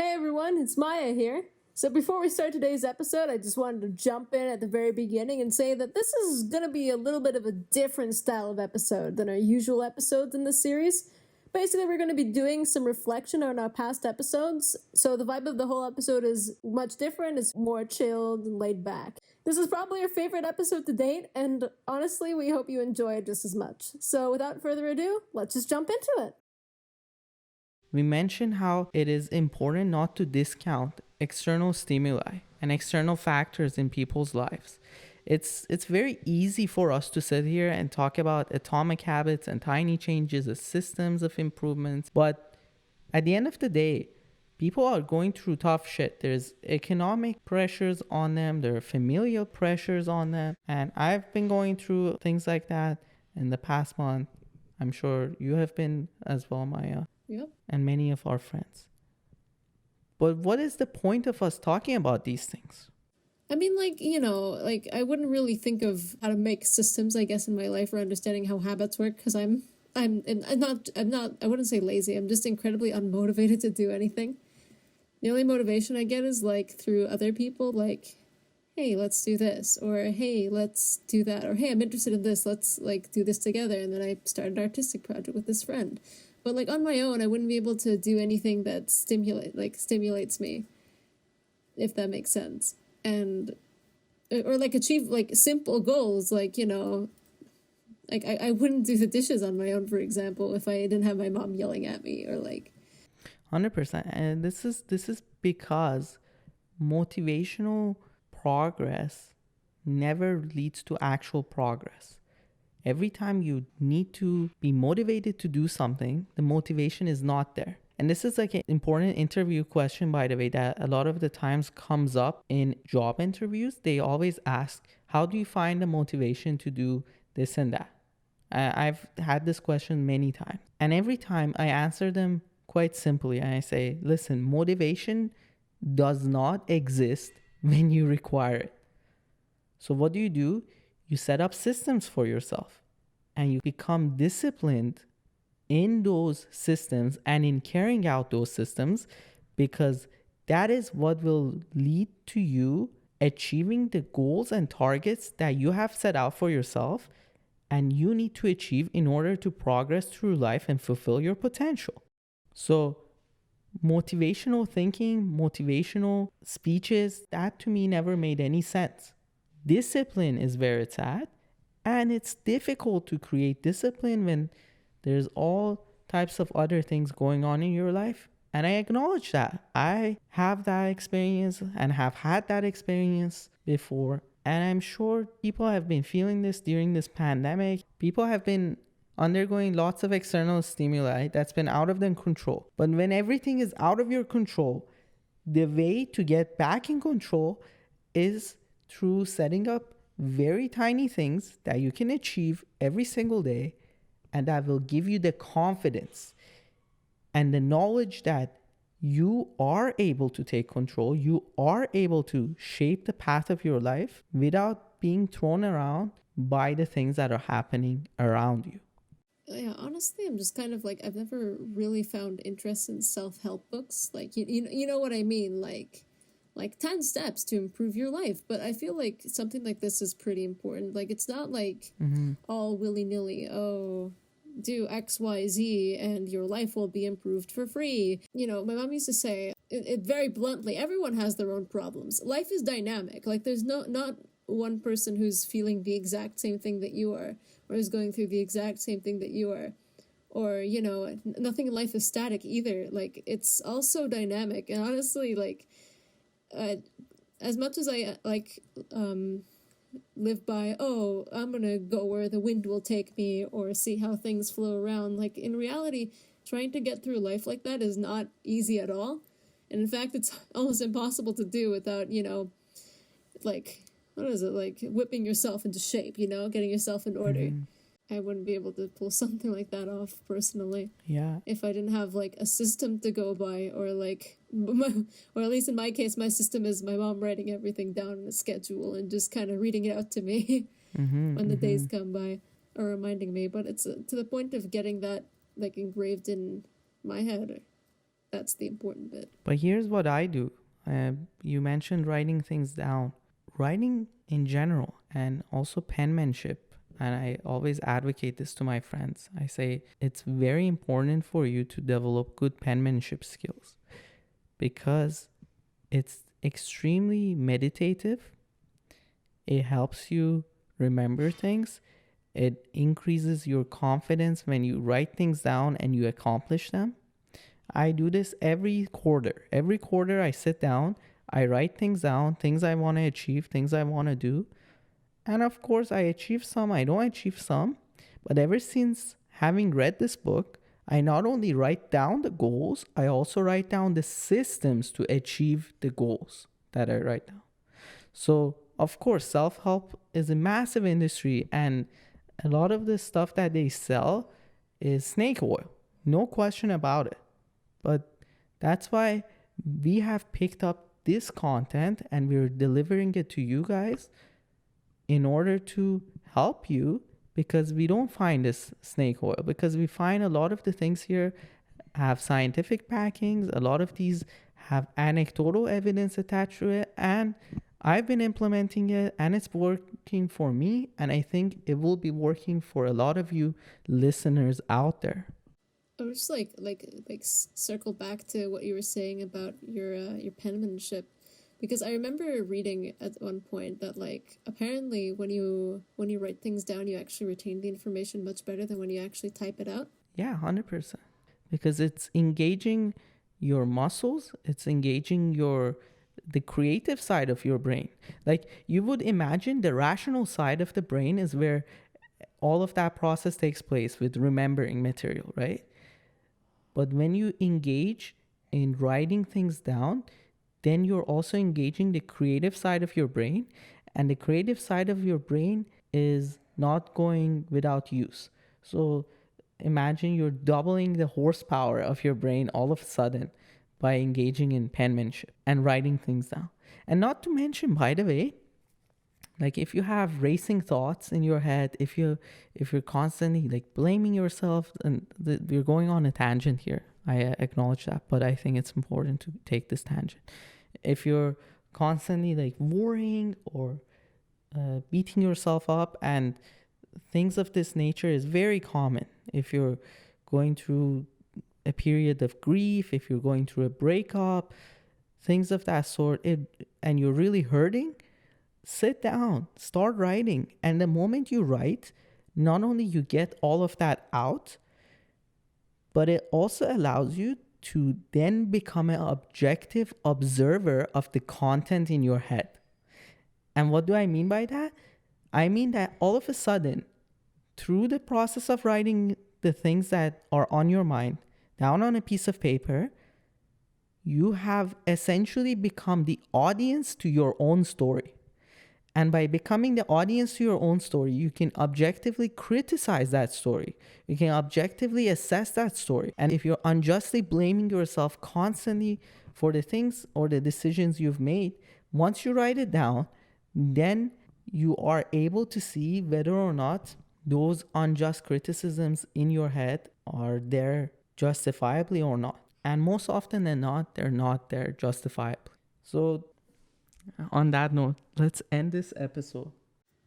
Hey everyone, it's Maya here. So before we start today's episode, I just wanted to jump in at the very beginning and say that this is going to be a little bit of a different style of episode than our usual episodes in this series. Basically, we're going to be doing some reflection on our past episodes, so the vibe of the whole episode is much different. It's more chilled and laid back. This is probably our favorite episode to date, and honestly, we hope you enjoy it just as much. So without further ado, let's just jump into it. We mentioned how it is important not to discount external stimuli and external factors in people's lives. It's very easy for us to sit here and talk about atomic habits and tiny changes as systems of improvements, but at the end of the day, people are going through tough shit. There's economic pressures on them, there are familial pressures on them, and I've been going through things like that in the past month. I'm sure you have been as well, Maya. Yep. And many of our friends. But what is the point of us talking about these things? I mean, I wouldn't really think of how to make systems, I guess, in my life or understanding how habits work because I wouldn't say lazy. I'm just incredibly unmotivated to do anything. The only motivation I get is through other people, hey, let's do this, or hey, let's do that, or hey, I'm interested in this, let's do this together. And then I started an artistic project with this friend. But on my own, I wouldn't be able to do anything that stimulates me, if that makes sense. And or achieve simple goals, I wouldn't do the dishes on my own, for example, if I didn't have my mom yelling at me or 100%. And this is because motivational progress never leads to actual progress. Every time you need to be motivated to do something, the motivation is not there. And this is an important interview question, by the way, that a lot of the times comes up in job interviews. They always ask, how do you find the motivation to do this and that? I've had this question many times. And every time I answer them quite simply. And I say, listen, motivation does not exist when you require it. So what do? You set up systems for yourself and you become disciplined in those systems and in carrying out those systems, because that is what will lead to you achieving the goals and targets that you have set out for yourself and you need to achieve in order to progress through life and fulfill your potential. So motivational thinking, motivational speeches, that to me never made any sense. Discipline is where it's at, and it's difficult to create discipline when there's all types of other things going on in your life. And I acknowledge that. I have that experience and have had that experience before. And I'm sure people have been feeling this during this pandemic. People have been undergoing lots of external stimuli that's been out of their control. But when everything is out of your control, the way to get back in control is through setting up very tiny things that you can achieve every single day, and that will give you the confidence and the knowledge that you are able to take control, you are able to shape the path of your life without being thrown around by the things that are happening around you. Yeah, honestly, I'm just kind of I've never really found interest in self-help books. You know what I mean? Like 10 steps to improve your life. But I feel like something like this is pretty important. It's not all willy-nilly, oh, do X, Y, Z, and your life will be improved for free. You know, my mom used to say, it very bluntly, everyone has their own problems. Life is dynamic. There's not one person who's feeling the exact same thing that you are, or is going through the exact same thing that you are. Or, nothing in life is static either. It's also dynamic. And honestly, as much as I live by, oh, I'm gonna go where the wind will take me or see how things flow around, in reality, trying to get through life like that is not easy at all. And in fact, it's almost impossible to do without, whipping yourself into shape, getting yourself in order. Mm-hmm. I wouldn't be able to pull something like that off personally. Yeah. If I didn't have a system to go by, or or at least in my case, my system is my mom writing everything down in a schedule and just kind of reading it out to me when the days come by, or reminding me. But it's to the point of getting that engraved in my head. That's the important bit. But here's what I do. You mentioned writing things down. Writing in general and also penmanship, and I always advocate this to my friends. I say it's very important for you to develop good penmanship skills because it's extremely meditative. It helps you remember things. It increases your confidence when you write things down and you accomplish them. I do this every quarter. Every quarter, I sit down, I write things down, things I want to achieve, things I want to do. And of course, I achieve some, I don't achieve some. But ever since having read this book, I not only write down the goals, I also write down the systems to achieve the goals that I write down. So, of course, self help is a massive industry, and a lot of the stuff that they sell is snake oil. No question about it. But that's why we have picked up this content and we're delivering it to you guys in order to help you, because we don't find this snake oil, because we find a lot of the things here have scientific backings, a lot of these have anecdotal evidence attached to it, and I've been implementing it and it's working for me, and I think it will be working for a lot of you listeners out there. I would just circle back to what you were saying about your penmanship, because I remember reading at one point that like apparently when you write things down, you actually retain the information much better than when you actually type it out. Yeah, 100%. Because it's engaging your muscles, it's engaging the creative side of your brain. Like you would imagine the rational side of the brain is where all of that process takes place with remembering material, right? But when you engage in writing things down, then you're also engaging the creative side of your brain. And the creative side of your brain is not going without use. So imagine you're doubling the horsepower of your brain all of a sudden by engaging in penmanship and writing things down. And not to mention, by the way, like if you have racing thoughts in your head, if you're constantly like blaming yourself, and we're going on a tangent here, I acknowledge that, but I think it's important to take this tangent. If you're constantly like worrying or beating yourself up, and things of this nature is very common if you're going through a period of grief, if you're going through a breakup, things of that sort, and you're really hurting, sit down, start writing. And the moment you write, not only you get all of that out, but it also allows you to then become an objective observer of the content in your head. And what do I mean by that? I mean that all of a sudden, through the process of writing the things that are on your mind down on a piece of paper, you have essentially become the audience to your own story. And by becoming the audience to your own story, you can objectively criticize that story. You can objectively assess that story. And if you're unjustly blaming yourself constantly for the things or the decisions you've made, once you write it down, then you are able to see whether or not those unjust criticisms in your head are there justifiably or not. And most often than not, they're not there justifiably. So on that note, let's end this episode.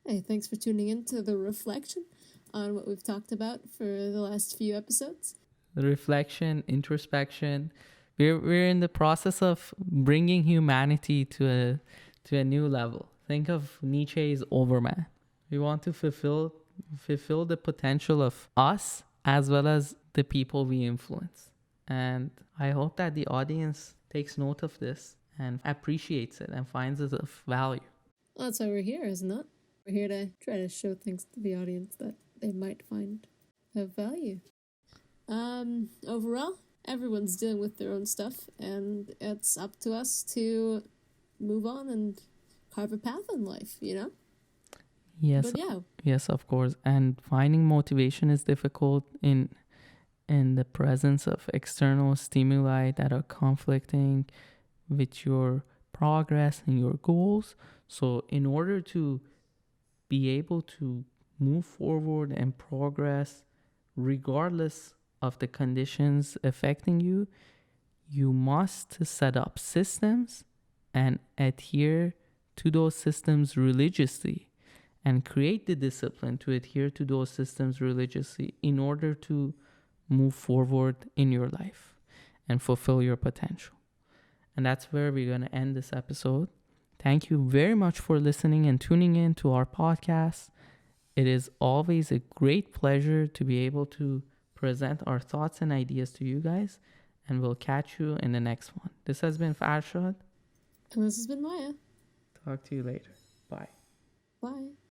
Hey, thanks for tuning in to the reflection on what we've talked about for the last few episodes. The reflection, introspection. We're in the process of bringing humanity to a new level. Think of Nietzsche's Overman. We want to fulfill the potential of us as well as the people we influence. And I hope that the audience takes note of this and appreciates it and finds it of value. Well, that's why we're here, isn't it? We're here to try to show things to the audience that they might find of value. Overall, everyone's dealing with their own stuff, and it's up to us to move on and carve a path in life, you know? Yes. But yeah. Yes, of course. And finding motivation is difficult in the presence of external stimuli that are conflicting with your progress and your goals. So in order to be able to move forward and progress regardless of the conditions affecting you, you must set up systems and adhere to those systems religiously, and create the discipline to adhere to those systems religiously in order to move forward in your life and fulfill your potential. And that's where we're going to end this episode. Thank you very much for listening and tuning in to our podcast. It is always a great pleasure to be able to present our thoughts and ideas to you guys, and we'll catch you in the next one. This has been Farshad. And this has been Maya. Talk to you later. Bye. Bye.